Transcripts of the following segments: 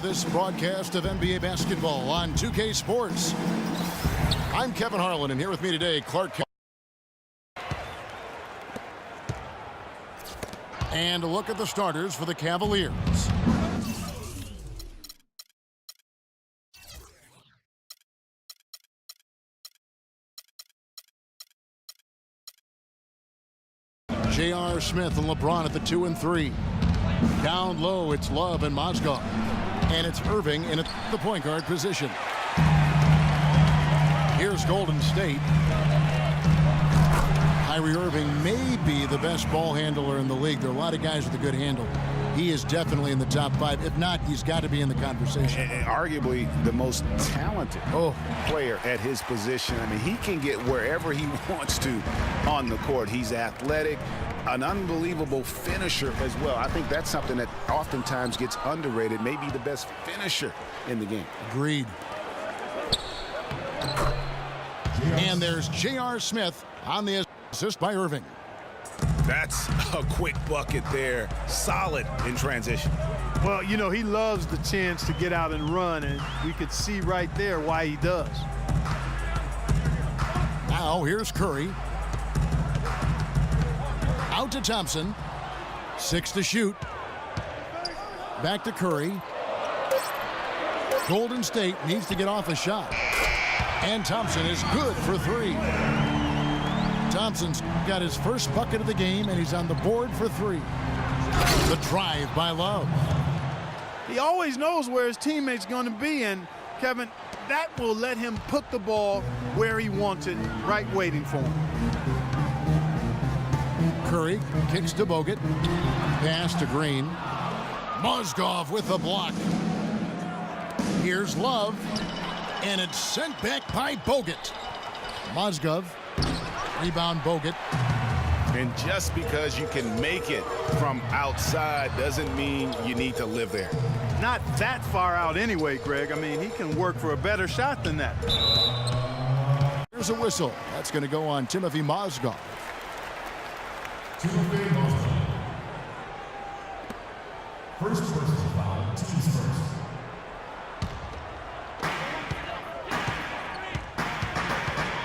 this broadcast of NBA basketball on 2K Sports. I'm Kevin Harlan, and here with me today, Clark. And a look at the starters for the Cavaliers. J.R. Smith and LeBron at the 2 and 3. Down low, it's Love and Mozgov. And it's Irving in the point guard position. Here's Golden State. Kyrie Irving may be the best ball handler in the league. There are a lot of guys with a good handle. He is definitely in the top 5. If not, he's got to be in the conversation. And arguably the most talented player at his position. I mean, he can get wherever he wants to on the court. He's athletic, an unbelievable finisher as well. I think that's something that oftentimes gets underrated. Maybe the best finisher in the game. Agreed. And there's J.R. Smith on the assist by Irving. That's a quick bucket there. Solid in transition. Well, you know, he loves the chance to get out and run, and we could see right there why he does. Now here's Curry. Out to Thompson. 6 to shoot. Back to Curry. Golden State needs to get off a shot. And Thompson is good for 3. Thompson's got his first bucket of the game, and he's on the board for 3. The drive by Love. He always knows where his teammate's going to be, and Kevin, that will let him put the ball where he wants it, right waiting for him. Curry kicks to Bogut. Pass to Green. Mozgov with the block. Here's Love. And it's sent back by Bogut. Mozgov. Rebound Bogut. And just because you can make it from outside doesn't mean you need to live there. Not that far out anyway, Greg. I mean, he can work for a better shot than that. Here's a whistle. That's going to go on Timothy Mozgov. First personal foul, team's first.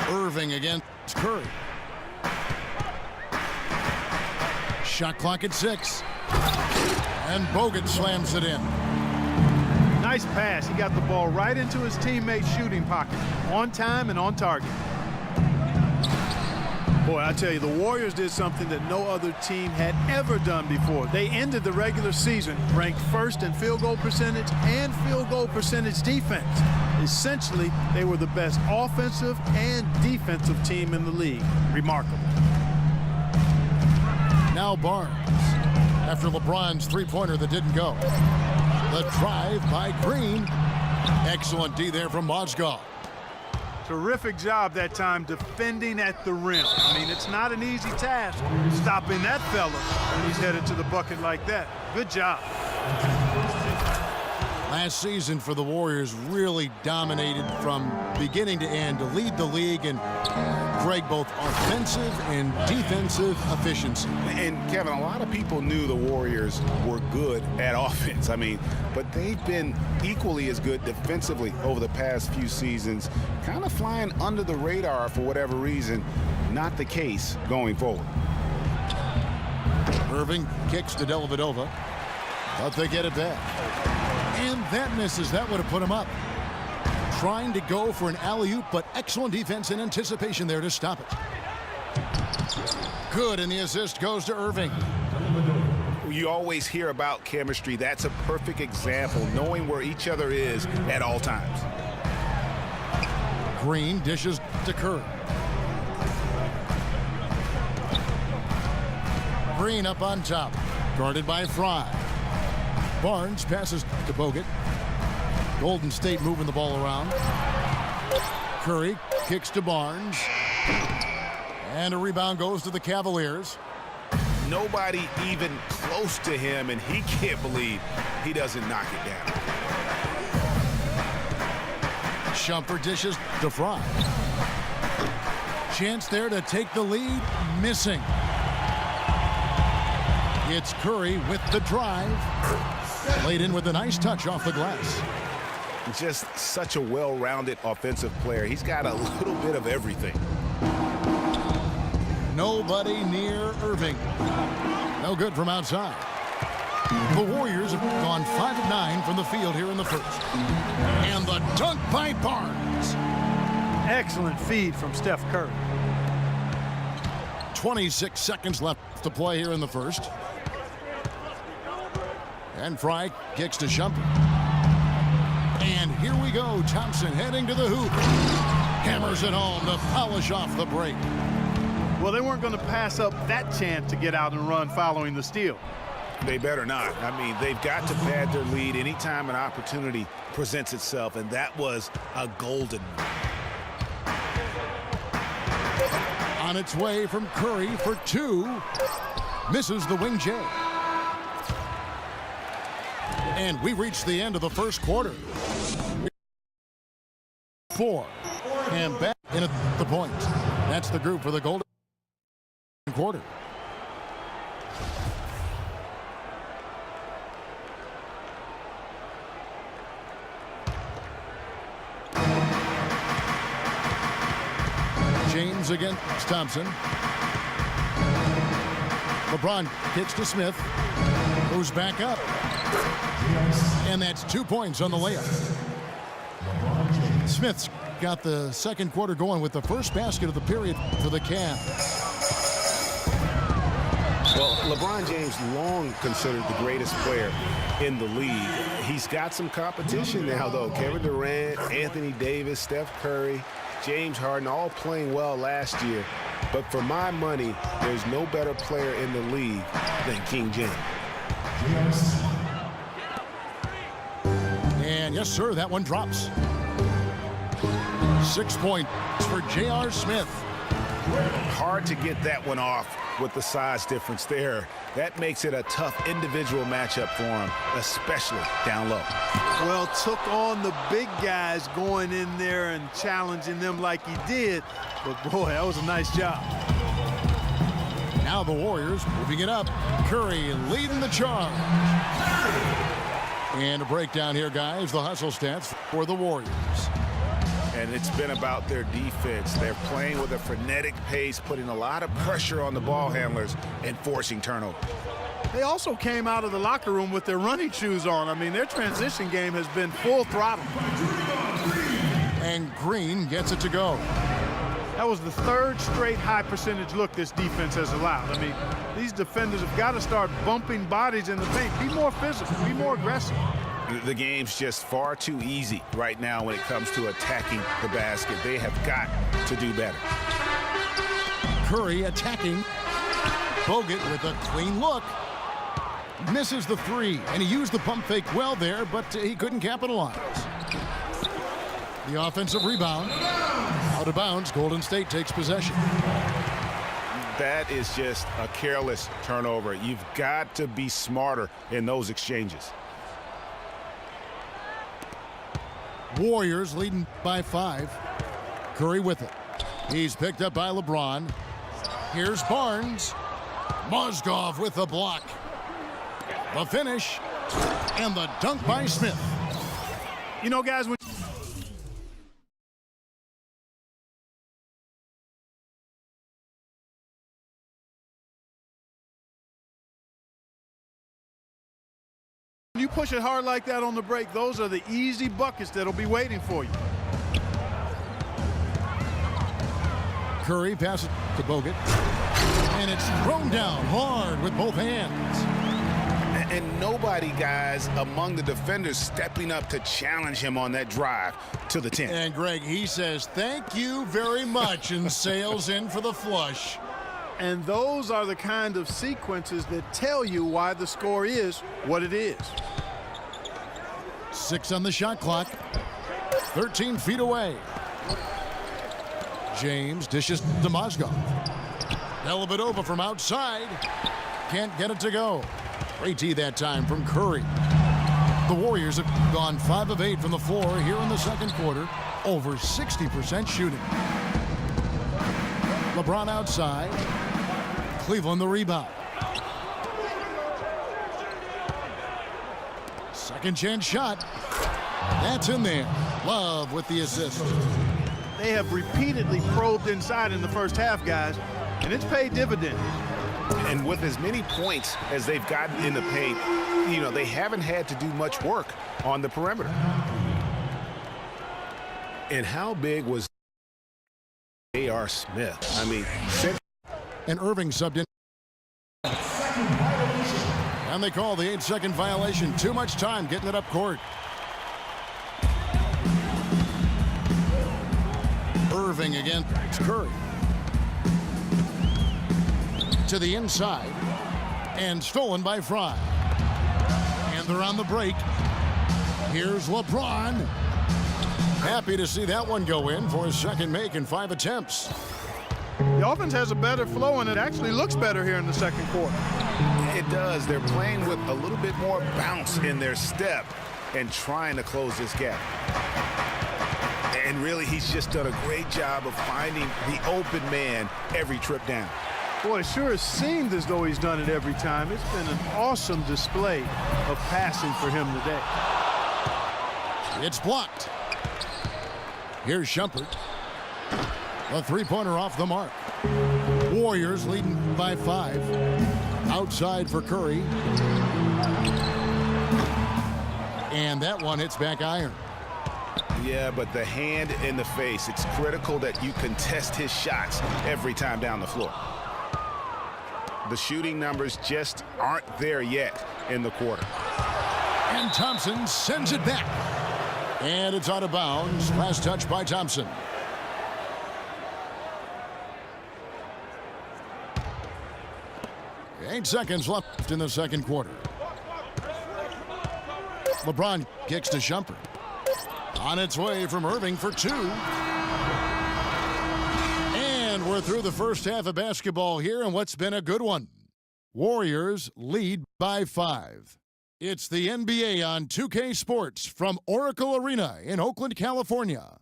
Irving against Curry. Shot clock at 6. And Bogut slams it in. Nice pass. He got the ball right into his teammate's shooting pocket. On time and on target. Boy, I tell you, the Warriors did something that no other team had ever done before. They ended the regular season ranked first in field goal percentage and field goal percentage defense. Essentially, they were the best offensive and defensive team in the league. Remarkable. Now Barnes. After LeBron's three-pointer that didn't go. The drive by Green. Excellent D there from Mozgov. Terrific job that time defending at the rim. I mean, it's not an easy task stopping that fella when he's headed to the bucket like that. Good job. Last season for the Warriors really dominated from beginning to end to lead the league and Greg, both offensive and defensive efficiency. And Kevin, a lot of people knew the Warriors were good at offense. I mean, but they've been equally as good defensively over the past few seasons, kind of flying under the radar for whatever reason. Not the case going forward. Irving kicks to Dellavedova, but they get it back. And that misses. That would have put him up. Trying to go for an alley-oop, but excellent defense and anticipation there to stop it. Good, and the assist goes to Irving. You always hear about chemistry. That's a perfect example, knowing where each other is at all times. Green dishes to Curry. Green up on top, guarded by Fry. Barnes passes to Bogut. Golden State moving the ball around. Curry kicks to Barnes. And a rebound goes to the Cavaliers. Nobody even close to him, and he can't believe he doesn't knock it down. Shumpert dishes to Fry. Chance there to take the lead. Missing. It's Curry with the drive. Laid in with a nice touch off the glass. Just such a well-rounded offensive player. He's got a little bit of everything. Nobody near Irving. No good from outside. The Warriors have gone 5 of 9 from the field here in the first. And the dunk by Barnes. Excellent feed from Steph Curry. 26 seconds left to play here in the first. And Fry kicks to Shumpert. And here we go. Thompson heading to the hoop. Hammers it home to polish off the break. Well, they weren't going to pass up that chance to get out and run following the steal. They better not. I mean, they've got to pad their lead anytime an opportunity presents itself, and that was a golden one. On its way from Curry for 2. Misses the wing J. And we reached the end of the first quarter. 4. And back in at the point. That's the group for the golden quarter. James against Thompson. LeBron kicks to Smith. Moves back up. And that's 2 points on the layup. Smith's got the second quarter going with the first basket of the period for the Cavs. Well, LeBron James long considered the greatest player in the league. He's got some competition now, though. Kevin Durant, Anthony Davis, Steph Curry, James Harden, all playing well last year. But for my money, there's no better player in the league than King James. And yes, sir, that one drops. 6 points for J.R. Smith. Hard to get that one off with the size difference there. That makes it a tough individual matchup for him, especially down low. Well, took on the big guys going in there and challenging them like he did. But, boy, that was a nice job. Now the Warriors moving it up. Curry leading the charge. And a breakdown here, guys. The hustle stats for the Warriors. And it's been about their defense. They're playing with a frenetic pace, putting a lot of pressure on the ball handlers and forcing turnovers. They also came out of the locker room with their running shoes on. I mean, their transition game has been full throttle. And Green gets it to go. That was the third straight high percentage look this defense has allowed. I mean, these defenders have got to start bumping bodies in the paint. Be more physical, be more aggressive. The game's just far too easy right now when it comes to attacking the basket. They have got to do better. Curry attacking. Bogut with a clean look. Misses the 3, and he used the pump fake well there, but he couldn't capitalize. The offensive rebound. Out of bounds, Golden State takes possession. That is just a careless turnover. You've got to be smarter in those exchanges. Warriors leading by 5. Curry with it. He's picked up by LeBron. Here's Barnes. Mozgov with the block. The finish. And the dunk by Smith. You know, guys, when you push it hard like that on the break, those are the easy buckets that'll be waiting for you. Curry passes to Bogut. And it's thrown down hard with both hands. And nobody, guys, among the defenders stepping up to challenge him on that drive to the 10. And Greg, he says, thank you very much, and sails in for the flush. And those are the kind of sequences that tell you why the score is what it is. 6 on the shot clock. 13 feet away. James dishes to Mozgov. Dellavedova from outside. Can't get it to go. Great tee that time from Curry. The Warriors have gone 5 of 8 from the floor here in the second quarter. Over 60% shooting. LeBron outside. Cleveland the rebound. Second chance shot. That's in there. Love with the assist. They have repeatedly probed inside in the first half, guys, and it's paid dividends. And with as many points as they've gotten in the paint, you know, they haven't had to do much work on the perimeter. And how big was J.R. Smith? I mean, And Irving subbed in. And they call the 8-second violation. Too much time getting it up court. Irving against Curry. To the inside. And stolen by Fry. And they're on the break. Here's LeBron. Happy to see that one go in for his second make in 5 attempts. The offense has a better flow, and it actually looks better here in the second quarter. it does. They're playing with a little bit more bounce in their step and trying to close this gap. And really, he's just done a great job of finding the open man every trip down. Boy, it sure has seemed as though he's done it every time. It's been an awesome display of passing for him today. It's blocked. Here's Shumpert. A three-pointer off the mark. Warriors leading by 5. Outside for Curry. And that one hits back iron. Yeah, but the hand in the face, it's critical that you contest his shots every time down the floor. The shooting numbers just aren't there yet in the quarter. And Thompson sends it back. And it's out of bounds. Last touch by Thompson. Eight seconds left in the second quarter. LeBron kicks to Shumpert. On its way from Irving for 2. And we're through the first half of basketball here, and what's been a good one. Warriors lead by 5. It's the NBA on 2K Sports from Oracle Arena in Oakland, California.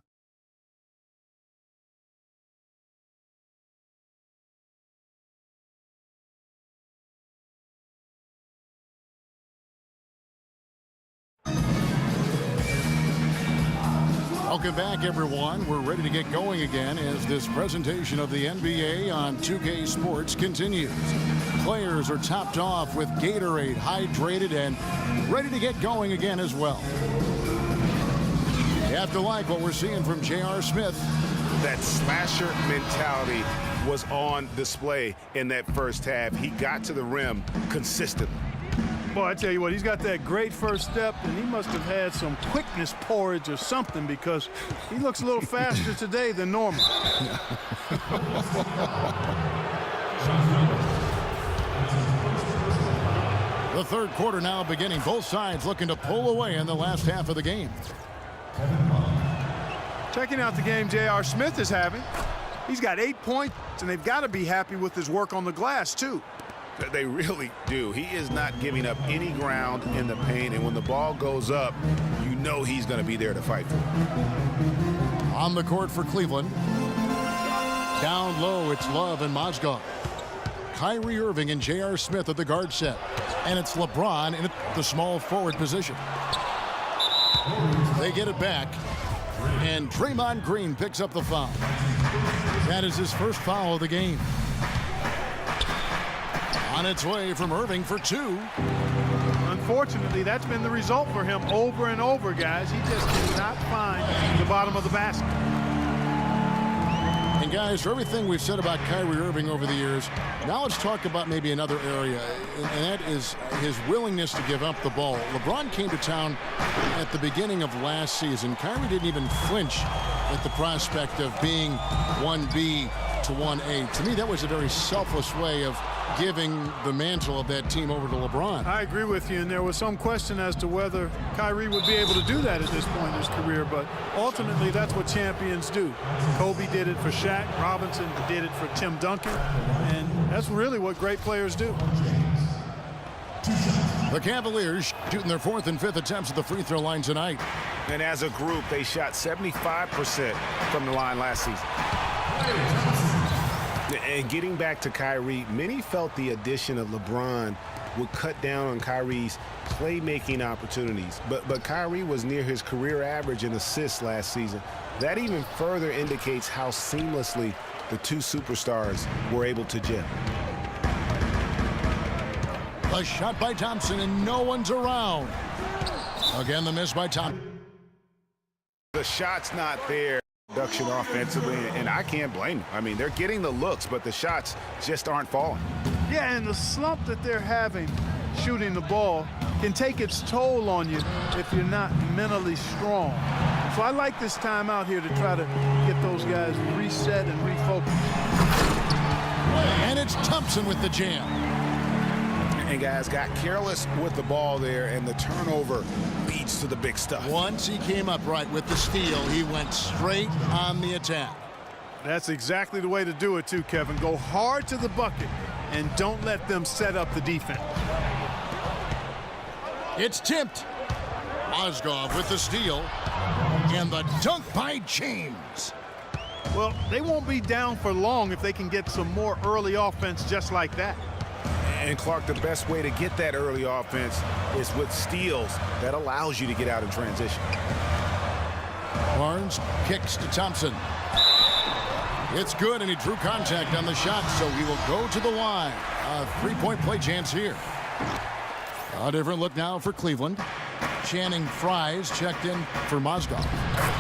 Welcome back, everyone. We're ready to get going again as this presentation of the NBA on 2K Sports continues. Players are topped off with Gatorade, hydrated, and ready to get going again as well. You have to like what we're seeing from J.R. Smith. That slasher mentality was on display in that first half. He got to the rim consistently. Boy, I tell you what, he's got that great first step, and he must have had some quickness porridge or something because he looks a little faster today than normal. The third quarter now beginning. Both sides looking to pull away in the last half of the game. Checking out the game J.R. Smith is having. He's got 8 points, and they've got to be happy with his work on the glass, too. They really do. He is not giving up any ground in the paint, and when the ball goes up, you know he's going to be there to fight for it. On the court for Cleveland. Down low, it's Love and Mozgov. Kyrie Irving and J.R. Smith at the guard set. And it's LeBron in the small forward position. They get it back. And Draymond Green picks up the foul. That is his first foul of the game. On its way from Irving for 2. Unfortunately, that's been the result for him over and over, guys. He just cannot find the bottom of the basket. And guys, for everything we've said about Kyrie Irving over the years, now let's talk about maybe another area, and that is his willingness to give up the ball. LeBron came to town at the beginning of last season. Kyrie didn't even flinch at the prospect of being 1B to 1A. To me, that was a very selfless way of giving the mantle of that team over to LeBron. I agree with you, and there was some question as to whether Kyrie would be able to do that at this point in his career, but ultimately that's what champions do. Kobe did it for Shaq, Robinson did it for Tim Duncan, and that's really what great players do. The Cavaliers shooting their 4th and 5th attempts at the free throw line tonight. And as a group, they shot 75% from the line last season. And getting back to Kyrie, many felt the addition of LeBron would cut down on Kyrie's playmaking opportunities. But Kyrie was near his career average in assists last season. That even further indicates how seamlessly the two superstars were able to gel. A shot by Thompson, and no one's around. Again, the miss by Thompson. The shot's not there. Production offensively, and I can't blame them. I mean, they're getting the looks, but the shots just aren't falling. Yeah, and the slump that they're having shooting the ball can take its toll on you if you're not mentally strong. So I like this timeout here to try to get those guys reset and refocused. And it's Thompson with the jam. And guys got careless with the ball there, and the turnover leads to the big stuff. Once he came up right with the steal, he went straight on the attack. That's exactly the way to do it too, Kevin. Go hard to the bucket and don't let them set up the defense. It's tipped. Mozgov with the steal. And the dunk by James. Well, they won't be down for long if they can get some more early offense just like that. And Clark, the best way to get that early offense is with steals that allows you to get out in transition. Barnes kicks to Thompson. It's good, and he drew contact on the shot, so he will go to the line. A three-point play chance here. A different look now for Cleveland. Channing Frye's checked in for Mozgov.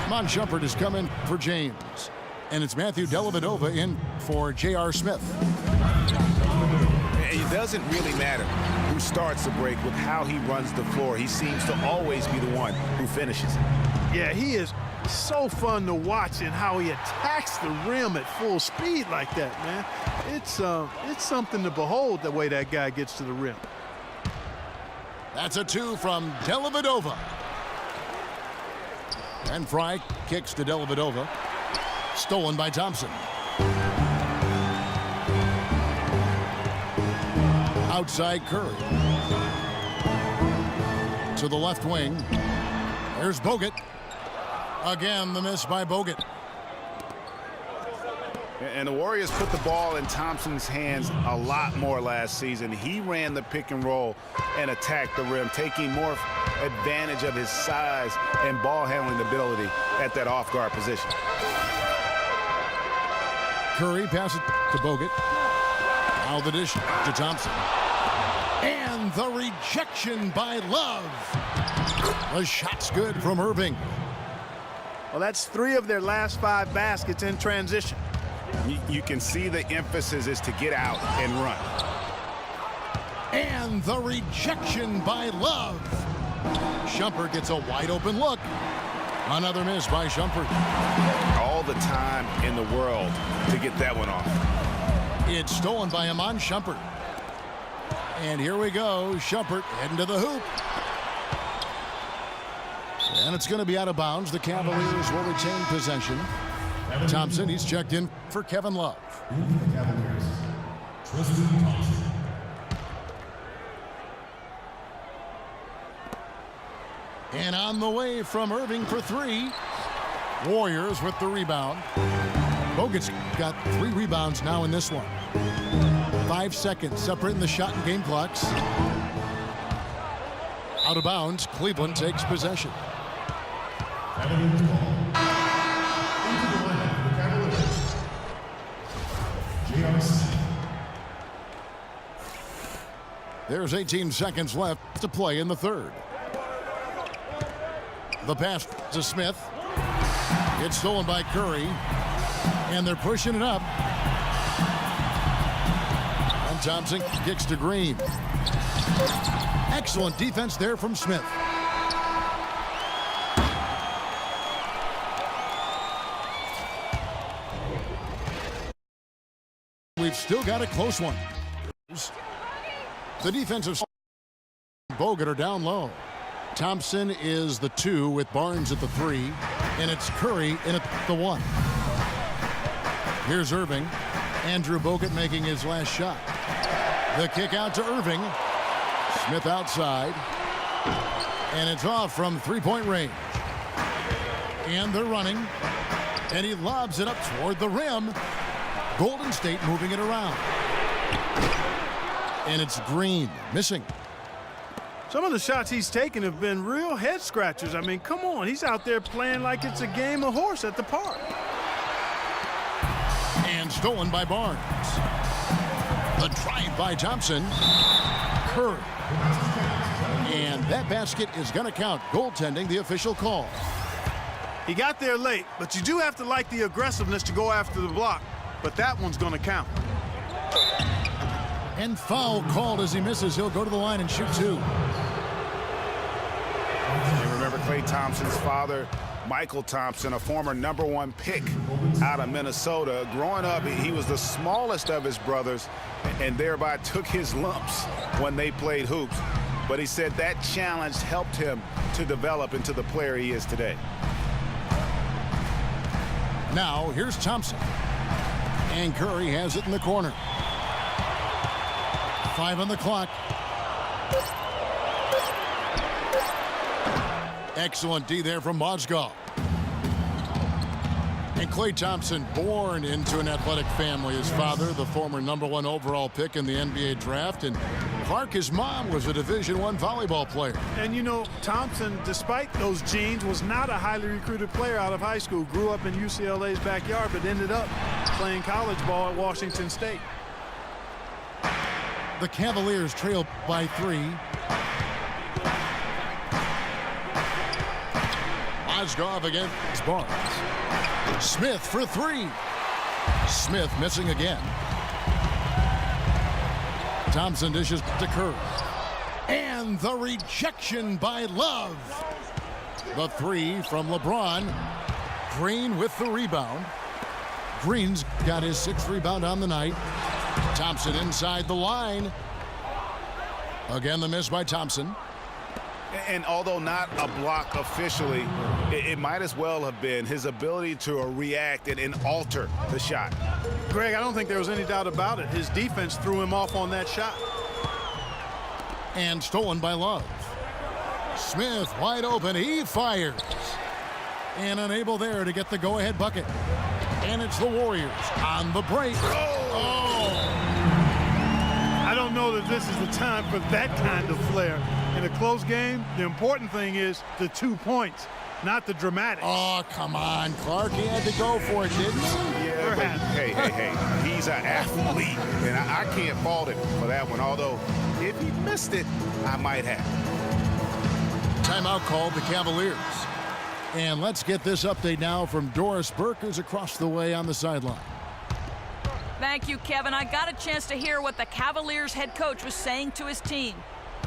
Mon Shumpert has come in for James. And it's Matthew Dellavedova in for J.R. Smith. It doesn't really matter who starts the break with how he runs the floor. He seems to always be the one who finishes it. Yeah, he is so fun to watch in how he attacks the rim at full speed like that, man. It's something to behold the way that guy gets to the rim. That's a two from Dellavedova. And Frye kicks to Dellavedova. Stolen by Thompson. Outside Curry. To the left wing. There's Bogut. Again, the miss by Bogut. And the Warriors put the ball in Thompson's hands a lot more last season. He ran the pick and roll and attacked the rim, taking more advantage of his size and ball handling ability at that off-guard position. Curry passes to Bogut. Now the dish to Thompson. And the rejection by Love. The shot's good from Irving. Well, that's 3 of their last 5 baskets in transition. You can see the emphasis is to get out and run. And the rejection by Love. Shumpert gets a wide open look. Another miss by Shumpert. All the time in the world to get that one off. It's stolen by Iman Shumpert. And here we go. Shumpert heading to the hoop. And it's going to be out of bounds. The Cavaliers will retain possession. Thompson, he's checked in for Kevin Love. The Cavaliers, Tristan Thompson. And on the way from Irving for 3. Warriors with the rebound. Bogut's got 3 rebounds now in this one. 5 seconds separating the shot and game clocks. Out of bounds, Cleveland takes possession. Cavaliers ball. Into the lineup for the Cavaliers, J.R. Smith. There's 18 seconds left to play in the third. The pass to Smith. It's stolen by Curry. And they're pushing it up. And Thompson kicks to Green. Excellent defense there from Smith. We've still got a close one. The defensive Bogut are down low. Thompson is the 2 with Barnes at the 3, and it's Curry in at the 1. Here's Irving. Andrew Bogut making his last shot. The kick out to Irving. Smith outside. And it's off from 3-point range. And they're running. And he lobs it up toward the rim. Golden State moving it around. And it's Green missing. Some of the shots he's taken have been real head scratchers. I mean, come on. He's out there playing like it's a game of horse at the park. And stolen by Barnes. The drive by Thompson. Curry. And that basket is going to count. Goaltending, the official call. He got there late, but you do have to like the aggressiveness to go after the block. But that one's going to count. And foul called as he misses. He'll go to the line and shoot two. You remember Klay Thompson's father, Michael Thompson, a former #1 pick out of Minnesota. Growing up, he was the smallest of his brothers and thereby took his lumps when they played hoops. But he said that challenge helped him to develop into the player he is today. Now, here's Thompson. And Curry has it in the corner. 5 on the clock. Excellent D there from Mozgov. And Klay Thompson, born into an athletic family. His father, the former #1 overall pick in the NBA draft. And Clark, his mom, was a Division I volleyball player. And, you know, Thompson, despite those genes, was not a highly recruited player out of high school. Grew up in UCLA's backyard, but ended up playing college ball at Washington State. The Cavaliers trail by 3. Mozgov against Barnes. Smith for 3. Smith missing again. Thompson dishes to Curry. And the rejection by Love. The 3 from LeBron. Green with the rebound. Green's got his 6th rebound on the night. Thompson inside the line. Again, the miss by Thompson. And although not a block officially, it might as well have been his ability to react and alter the shot. Greg, I don't think there was any doubt about it. His defense threw him off on that shot. And stolen by Love. Smith wide open. He fires. And unable there to get the go-ahead bucket. And it's the Warriors on the break. Oh! I don't know that this is the time for that kind of flair. In a close game, the important thing is the 2 points, not the dramatics. Oh, come on, Clark. He had to go for it, didn't he? Yeah, but hey, he's an athlete, and I can't fault him for that one, although if he missed it, I might have. Timeout called the Cavaliers. And let's get this update now from Doris Burke, who's across the way on the sideline. Thank you, Kevin. I got a chance to hear what the Cavaliers head coach was saying to his team.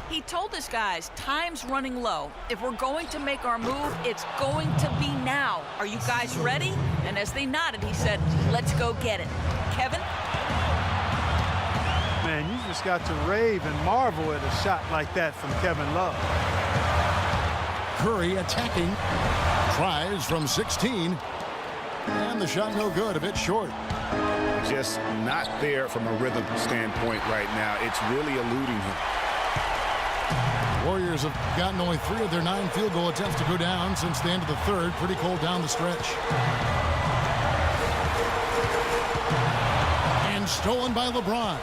He told his guys, time's running low. If we're going to make our move, it's going to be now. Are you guys ready? And as they nodded, he said, let's go get it. Kevin? Man, you just got to rave and marvel at a shot like that from Kevin Love. Curry attacking. Tries from 16. And the shot no good, a bit short. Just not there from a rhythm standpoint right now. It's really eluding him. Warriors have gotten only 3 of their 9 field goal attempts to go down since the end of the third. Pretty cold down the stretch. And stolen by LeBron.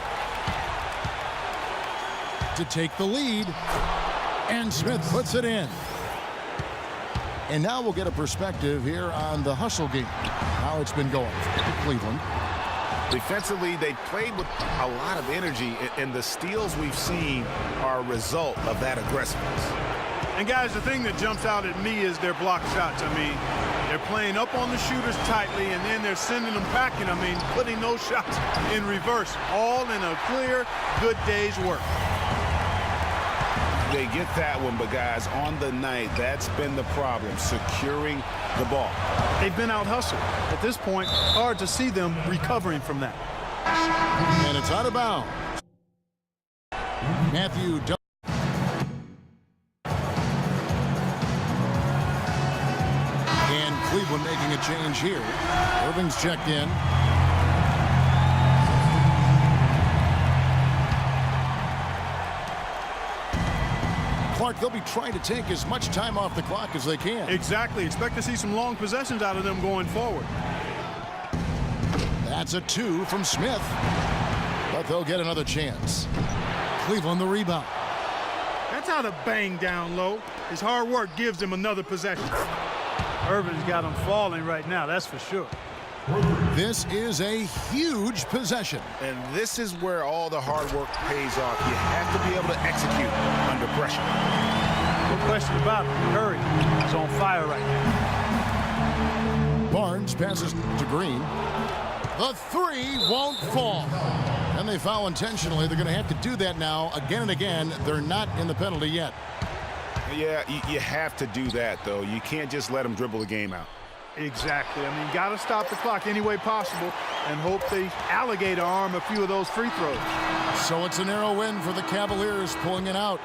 To take the lead. And Smith puts it in. And now we'll get a perspective here on the hustle game. How it's been going for Cleveland. Defensively, they played with a lot of energy, and the steals we've seen are a result of that aggressiveness. And, guys, the thing that jumps out at me is their block shots. I mean, they're playing up on the shooters tightly, and then they're sending them packing. I mean, putting those shots in reverse, all in a clear, good day's work. They get that one, but, guys, on the night, that's been the problem, securing the ball. They've been out-hustled. At this point, hard to see them recovering from that. And it's out of bounds. Matthew. And Cleveland making a change here. Irving's checked in. Clark, they'll be trying to take as much time off the clock as they can. Exactly. Expect to see some long possessions out of them going forward. That's a 2 from Smith. But they'll get another chance. Cleveland the rebound. That's how to bang down low. His hard work gives him another possession. Irvin's got him falling right now, that's for sure. This is a huge possession. And this is where all the hard work pays off. You have to be able to execute under pressure. No question about it. Curry is on fire right now. Barnes passes to Green. The 3 won't fall. And they foul intentionally. They're going to have to do that now again and again. They're not in the penalty yet. Yeah, you have to do that, though. You can't just let them dribble the game out. Exactly. I mean, you got to stop the clock any way possible and hope they alligator arm a few of those free throws. So it's a narrow win for the Cavaliers, pulling it out.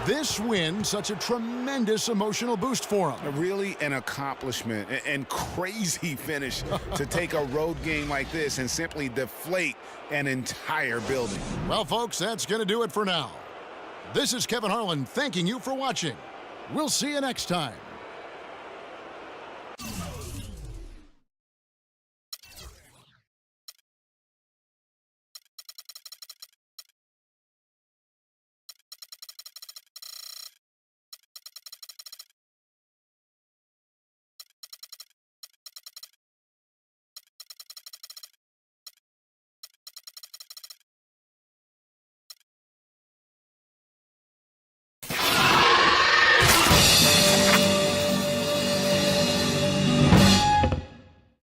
This win, such a tremendous emotional boost for them. Really an accomplishment and crazy finish to take a road game like this and simply deflate an entire building. Well, folks, that's going to do it for now. This is Kevin Harlan thanking you for watching. We'll see you next time.